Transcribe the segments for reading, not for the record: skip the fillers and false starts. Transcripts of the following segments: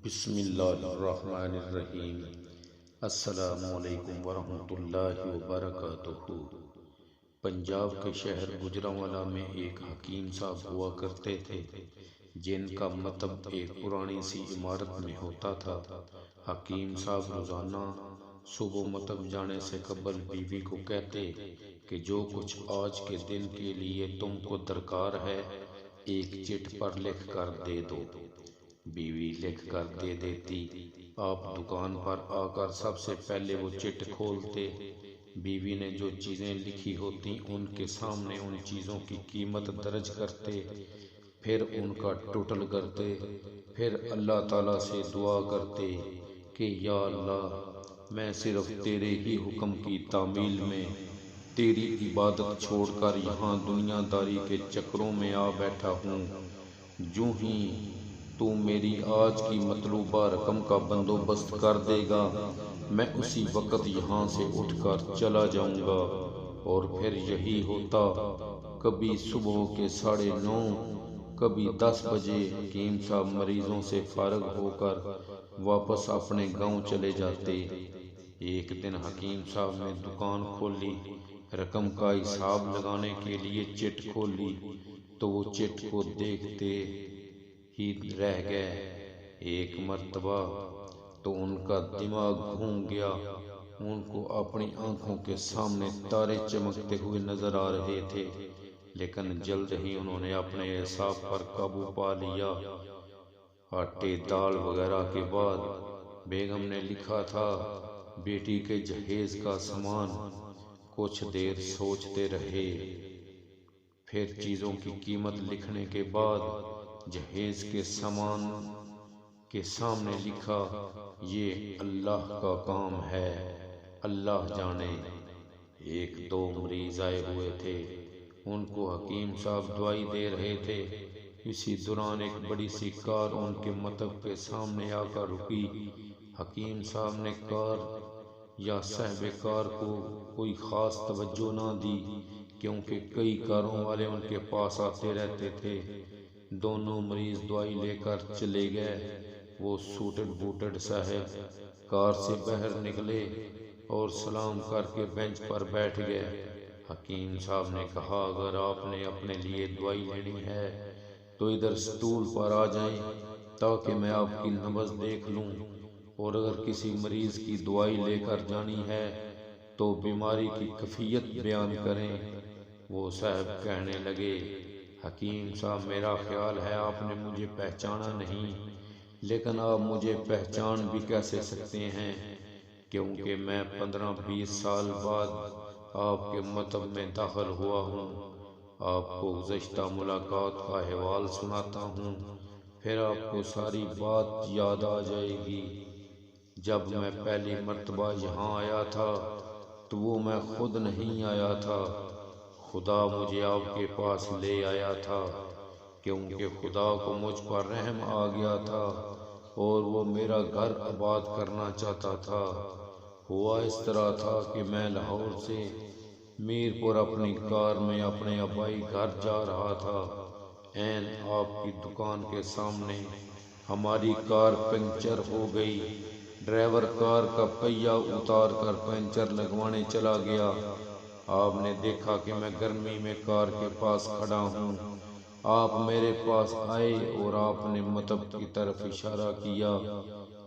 بسم اللہ الرحمن الرحیم۔ السلام علیکم ورحمۃ اللہ وبرکاتہ۔ پنجاب کے شہر گوجرانوالہ میں ایک حکیم صاحب ہوا کرتے تھے جن کا مطب ایک پرانی سی عمارت میں ہوتا تھا۔ حکیم صاحب روزانہ صبح مطب جانے سے قبل بیوی کو کہتے کہ جو کچھ آج کے دن کے لیے تم کو درکار ہے ایک چٹ پر لکھ کر دے دو۔ بیوی لکھ کر دے دیتی۔ آپ دکان پر آ کر سب سے پہلے وہ چٹ کھولتے۔ بیوی نے جو چیزیں لکھی ہوتی ان کے سامنے ان چیزوں کی قیمت درج کرتے، پھر ان کا ٹوٹل کرتے، پھر اللہ تعالیٰ سے دعا کرتے کہ یا اللہ، میں صرف تیرے ہی حکم کی تعمیل میں تیری عبادت چھوڑ کر یہاں دنیا داری کے چکروں میں آ بیٹھا ہوں۔ جو ہی تو میری آج کی مطلوبہ رقم کا بندوبست کر دے گا میں اسی وقت یہاں سے اٹھ کر چلا جاؤں گا۔ اور پھر یہی ہوتا۔ کبھی صبح کے 9:30، کبھی 10 بجے حکیم صاحب مریضوں سے فارغ ہو کر واپس اپنے گاؤں چلے جاتے۔ ایک دن حکیم صاحب نے دکان کھولی، رقم کا حساب لگانے کے لیے چٹ کھولی تو وہ چٹ کو دیکھتے ہی رہ گئے۔ ایک مرتبہ تو ان کا دماغ گھوم گیا۔ ان کو اپنی آنکھوں کے سامنے تارے چمکتے ہوئے نظر آ رہے تھے، لیکن جلد ہی انہوں نے اپنے اعصاب پر قابو پا لیا۔ آٹے دال وغیرہ کے بعد بیگم نے لکھا تھا بیٹی کے جہیز کا سامان۔ کچھ دیر سوچتے رہے، پھر چیزوں کی قیمت لکھنے کے بعد جہیز کے سامان کے سامنے لکھا یہ اللہ کا کام ہے، اللہ جانے۔ 1-2 مریض آئے ہوئے تھے، ان کو حکیم صاحب دوائی دے رہے تھے۔ اسی دوران ایک بڑی سی کار ان کے مطب کے سامنے آ کر رکی۔ حکیم صاحب نے کار یا صاحب کار کو کوئی خاص توجہ نہ دی، کیونکہ کئی کاروں والے ان کے پاس آتے رہتے تھے۔ دونوں مریض دوائی لے کر چلے گئے۔ وہ سوٹڈ بوٹڈ صاحب کار سے باہر نکلے اور سلام کر کے بینچ پر بیٹھ گئے۔ حکیم صاحب نے کہا اگر آپ نے اپنے لیے دوائی لینی ہے تو ادھر سٹول پر آ جائیں تاکہ میں آپ کی نبض دیکھ لوں، اور اگر کسی مریض کی دوائی لے کر جانی ہے تو بیماری کی کیفیت بیان کریں۔ وہ صاحب کہنے لگے حکیم صاحب میرا خیال ہے آپ نے مجھے پہچانا نہیں، لیکن آپ مجھے پہچان بھی کیسے سکتے ہیں، کیونکہ میں 15-20 سال بعد آپ کے مطب میں داخل ہوا ہوں۔ آپ کو گزشتہ ملاقات کا احوال سناتا ہوں، پھر آپ کو ساری بات یاد آ جائے گی۔ جب میں پہلی مرتبہ یہاں آیا تھا تو وہ میں خود نہیں آیا تھا، خدا مجھے آپ کے پاس لے آیا تھا، کیونکہ خدا کو مجھ پر رحم آ گیا تھا اور وہ میرا گھر آباد کرنا چاہتا تھا۔ ہوا اس طرح تھا کہ میں لاہور سے میر پور اپنی کار میں اپنے آبائی گھر جا رہا تھا۔ عین آپ کی دکان کے سامنے ہماری کار پنکچر ہو گئی۔ ڈرائیور کار کا پہیہ اتار کر پنکچر لگوانے چلا گیا۔ آپ نے دیکھا کہ میں گرمی میں کار کے پاس کھڑا ہوں۔ آپ میرے پاس آئے اور آپ نے مطب کی طرف اشارہ کیا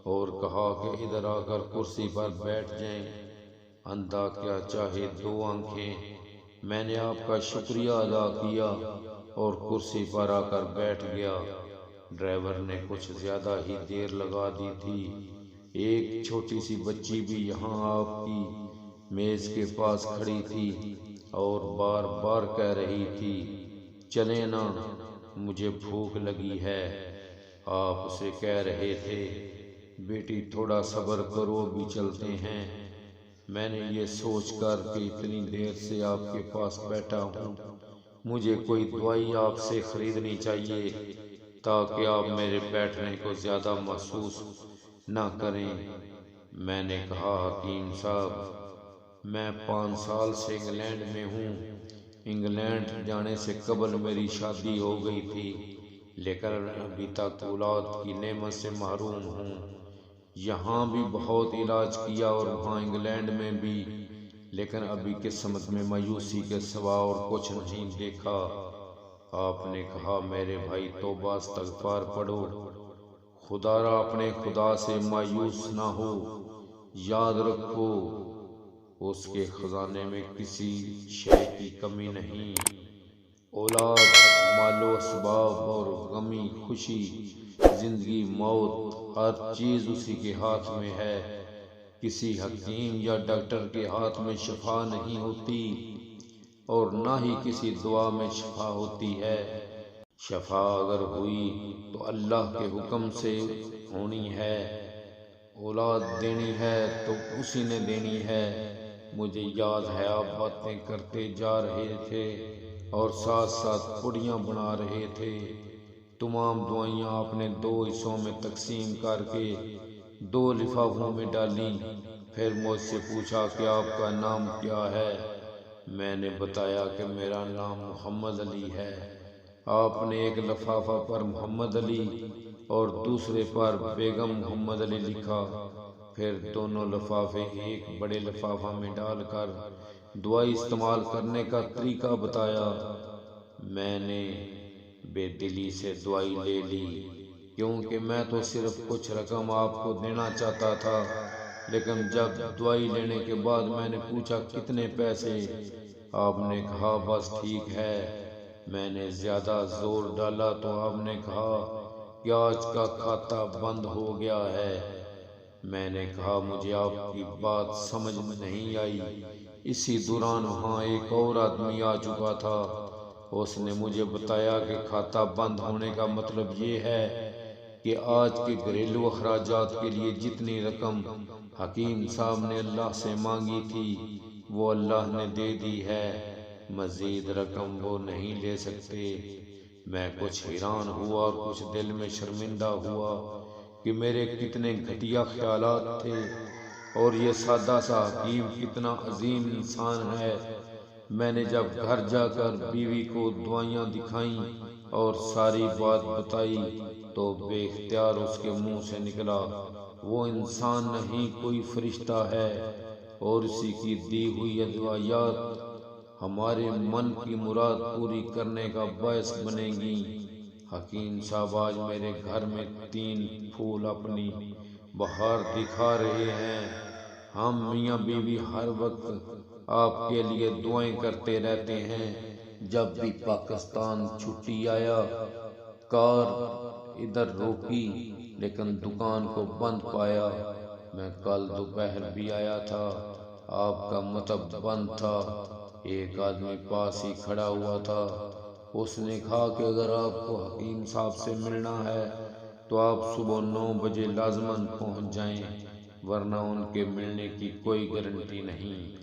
اور کہا کہ ادھر آ کر کرسی پر بیٹھ جائیں۔ اندھا کیا چاہے 2 آنکھیں۔ میں نے آپ کا شکریہ ادا کیا اور کرسی پر آ کر بیٹھ گیا۔ ڈرائیور نے کچھ زیادہ ہی دیر لگا دی تھی۔ ایک چھوٹی سی بچی بھی یہاں آپ کی میز کے پاس کھڑی تھی اور بار بار کہہ رہی تھی چلیں نا، مجھے بھوک لگی ہے۔ آپ اسے کہہ رہے تھے بیٹی تھوڑا صبر کرو ابھی چلتے ہیں۔ میں نے یہ سوچ کر کہ اتنی دیر سے آپ کے پاس بیٹھا ہوں مجھے کوئی دوائی آپ سے خریدنی چاہیے تاکہ آپ میرے بیٹھنے کو زیادہ محسوس نہ کریں۔ میں نے کہا حکیم صاحب میں 5 سال سے انگلینڈ میں ہوں۔ انگلینڈ جانے سے قبل میری شادی ہو گئی تھی، لیکن ابھی تک اولاد کی نعمت سے محروم ہوں۔ یہاں بھی بہت علاج کیا اور وہاں انگلینڈ میں بھی، لیکن ابھی قسمت میں مایوسی کے سوا اور کچھ نہیں دیکھا۔ آپ نے کہا میرے بھائی توبہ استغفار پڑھو، خدا را اپنے خدا سے مایوس نہ ہو، یاد رکھو اس کے خزانے میں کسی شے کی کمی نہیں۔ اولاد، مال و اسباب اور غمی خوشی، زندگی موت، ہر چیز اسی کے ہاتھ میں ہے۔ کسی حکیم یا ڈاکٹر کے ہاتھ میں شفا نہیں ہوتی اور نہ ہی کسی دعا میں شفا ہوتی ہے۔ شفا اگر ہوئی تو اللہ کے حکم سے ہونی ہے۔ اولاد دینی ہے تو اسی نے دینی ہے۔ مجھے یاد ہے آپ باتیں کرتے جا رہے تھے اور ساتھ ساتھ پڑیاں بنا رہے تھے۔ تمام دعائیاں آپ نے 2 حصوں میں تقسیم کر کے 2 لفافوں میں ڈالیں۔ پھر مجھ سے پوچھا کہ آپ کا نام کیا ہے؟ میں نے بتایا کہ میرا نام محمد علی ہے۔ آپ نے ایک لفافہ پر محمد علی اور دوسرے پر بیگم محمد علی لکھا۔ پھر دونوں لفافے ایک بڑے لفافہ میں ڈال کر دوائی استعمال کرنے کا طریقہ بتایا۔ میں نے بے دلی سے دوائی لے لی، کیونکہ میں تو صرف کچھ رقم آپ کو دینا چاہتا تھا، لیکن جب دوائی لینے کے بعد میں نے پوچھا کتنے پیسے، آپ نے کہا بس ٹھیک ہے۔ میں نے زیادہ زور ڈالا تو آپ نے کہا کہ آج کا کھاتا بند ہو گیا ہے۔ میں نے کہا مجھے آپ کی بات سمجھ نہیں آئی۔ اسی دوران وہاں ایک اور آدمی آ چکا تھا۔ اس نے مجھے بتایا کہ کھاتا بند ہونے کا مطلب یہ ہے کہ آج کے گھریلو اخراجات کے لیے جتنی رقم حکیم صاحب نے اللہ سے مانگی تھی وہ اللہ نے دے دی ہے، مزید رقم وہ نہیں لے سکتے۔ میں کچھ حیران ہوا اور کچھ دل میں شرمندہ ہوا کہ میرے کتنے گھٹیا خیالات تھے اور یہ سادہ سا حکیم کتنا عظیم انسان ہے۔ میں نے جب گھر جا کر بیوی کو دعائیاں دکھائیں اور ساری بات بتائی تو بے اختیار اس کے منہ سے نکلا وہ انسان نہیں کوئی فرشتہ ہے اور اسی کی دی ہوئی ادویات ہمارے من کی مراد پوری کرنے کا باعث بنے گی۔ حکیم صاحب آج میرے گھر میں 3 پھول اپنی بہار دکھا رہے ہیں۔ ہم میاں بیوی ہر وقت آپ کے لیے دعائیں کرتے رہتے ہیں۔ جب بھی پاکستان چھٹی آیا کار ادھر روکی لیکن دکان کو بند پایا۔ میں کل دوپہر بھی آیا تھا، آپ کا مطب بند تھا۔ ایک آدمی پاس ہی کھڑا ہوا تھا۔ اس نے کہا کہ اگر آپ کو حکیم صاحب سے ملنا ہے تو آپ صبح 9 بجے لازماً پہنچ جائیں، ورنہ ان کے ملنے کی کوئی گارنٹی نہیں۔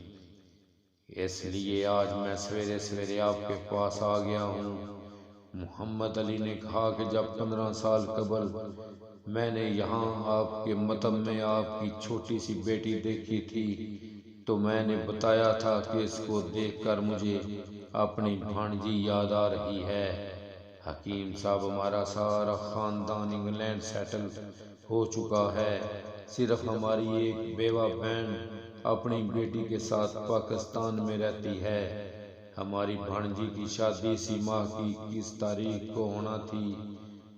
اس لیے آج میں سویرے سویرے آپ کے پاس آ گیا ہوں۔ محمد علی نے کہا کہ جب 15 سال قبل میں نے یہاں آپ کے مطب میں آپ کی چھوٹی سی بیٹی دیکھی تھی تو میں نے بتایا تھا کہ اس کو دیکھ کر مجھے اپنی بھانجی یاد آ رہی ہے۔ حکیم صاحب ہمارا سارا خاندان انگلینڈ سیٹل ہو چکا ہے، صرف ہماری ایک بیوہ بہن اپنی بیٹی کے ساتھ پاکستان میں رہتی ہے۔ ہماری بھانجی کی شادی اسی ماہ کی 21 تاریخ کو ہونا تھی۔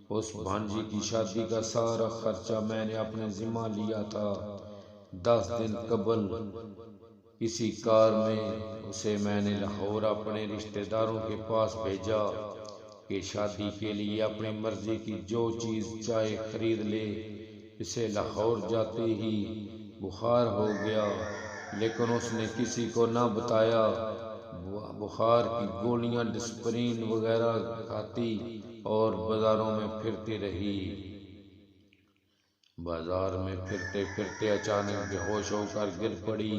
اس بھانجی کی شادی کا سارا خرچہ میں نے اپنے ذمہ لیا تھا۔ 10 دن قبل کسی کار میں اسے میں نے لاہور اپنے رشتہ داروں کے پاس بھیجا کہ شادی کے لیے اپنی مرضی کی جو چیز چاہے خرید لے۔ اسے لاہور جاتے ہی بخار ہو گیا، لیکن اس نے کسی کو نہ بتایا۔ بخار کی گولیاں ڈسپرین وغیرہ کھاتی اور بازاروں میں پھرتی رہی۔ بازار میں پھرتے پھرتے اچانک بے ہوش ہو کر گر پڑی۔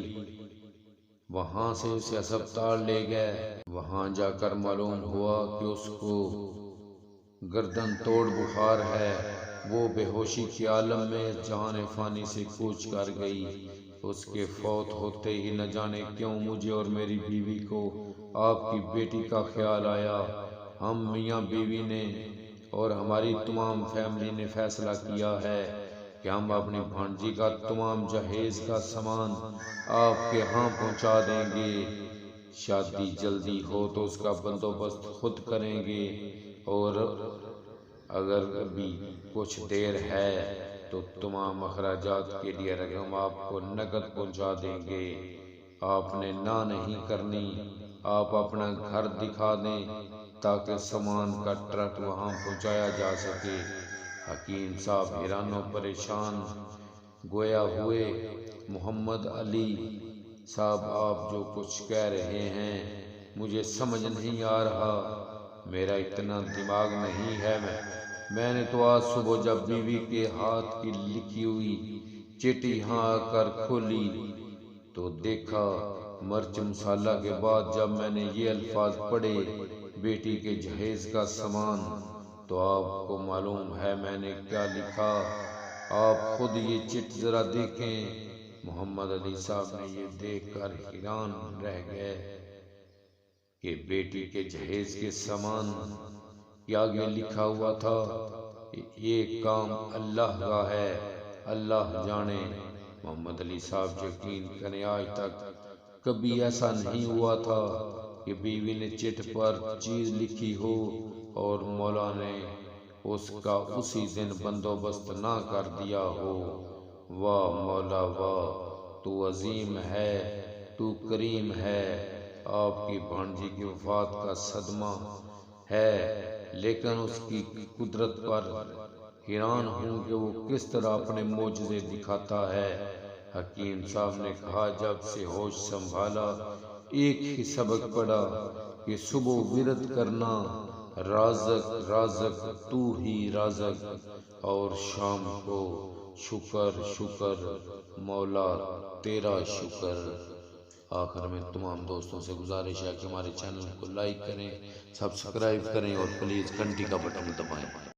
وہاں سے اسے ہسپتال لے گئے۔ وہاں جا کر معلوم ہوا کہ اس کو گردن توڑ بخار ہے۔ وہ بے ہوشی کے عالم میں جہان فانی سے کوچ کر گئی۔ اس کے فوت ہوتے ہی نہ جانے کیوں مجھے اور میری بیوی کو آپ کی بیٹی کا خیال آیا۔ ہم میاں بیوی نے اور ہماری تمام فیملی نے فیصلہ کیا ہے کہ ہم اپنی بھانجی کا تمام جہیز کا سامان آپ کے ہاں پہنچا دیں گے۔ شادی جلدی ہو تو اس کا بندوبست خود کریں گے، اور اگر ابھی کچھ دیر ہے تو تمام اخراجات کے لیے رقم آپ کو نقد پہنچا دیں گے۔ آپ نے نہ نہیں کرنی، آپ اپنا گھر دکھا دیں تاکہ سامان کا ٹرک وہاں پہنچایا جا سکے۔ حکیم صاحب حیران و پریشان گویا ہوئے۔ محمد علی صاحب، آپ جو کچھ کہہ رہے ہیں مجھے سمجھ نہیں آ رہا، میرا اتنا دماغ نہیں ہے۔ میں نے تو آج صبح جب بیوی کے ہاتھ کی لکھی ہوئی چٹھی یہاں آ کر کھولی تو دیکھا مرچ مسالہ کے بعد جب میں نے یہ الفاظ پڑھے، بیٹی کے جہیز کا سامان، تو آپ کو معلوم ہے میں نے کیا لکھا؟ آپ خود یہ چٹ ذرا دیکھیں۔ محمد علی صاحب نے یہ دیکھ کر حیران رہ گئے کہ بیٹی کے جہیز کے سامان کے آگے لکھا ہوا تھا، یہ کام اللہ کا ہے، اللہ جانے۔ محمد علی صاحب یقین کریں آج تک کبھی ایسا نہیں ہوا تھا کہ بیوی نے چٹ پر چیز لکھی ہو اور مولا نے اس کا اسی دن بندوبست نہ کر دیا ہو۔ واہ مولا واہ، تو عظیم ہے، تو کریم ہے۔ آپ کی بھانجی کی وفات کا صدمہ ہے، لیکن اس کی قدرت پر حیران ہوں کہ وہ کس طرح اپنے معجزے دکھاتا ہے۔ حکیم صاحب نے کہا جب سے ہوش سنبھالا ایک ہی سبق پڑھا کہ صبح ورد کرنا، رازق رازق تو ہی رازق، اور شام کو شکر شکر مولا تیرا شکر۔ آخر میں تمام دوستوں سے گزارش ہے کہ ہمارے چینل کو لائک کریں، سبسکرائب کریں اور پلیز گھنٹی کا بٹن دبائیں۔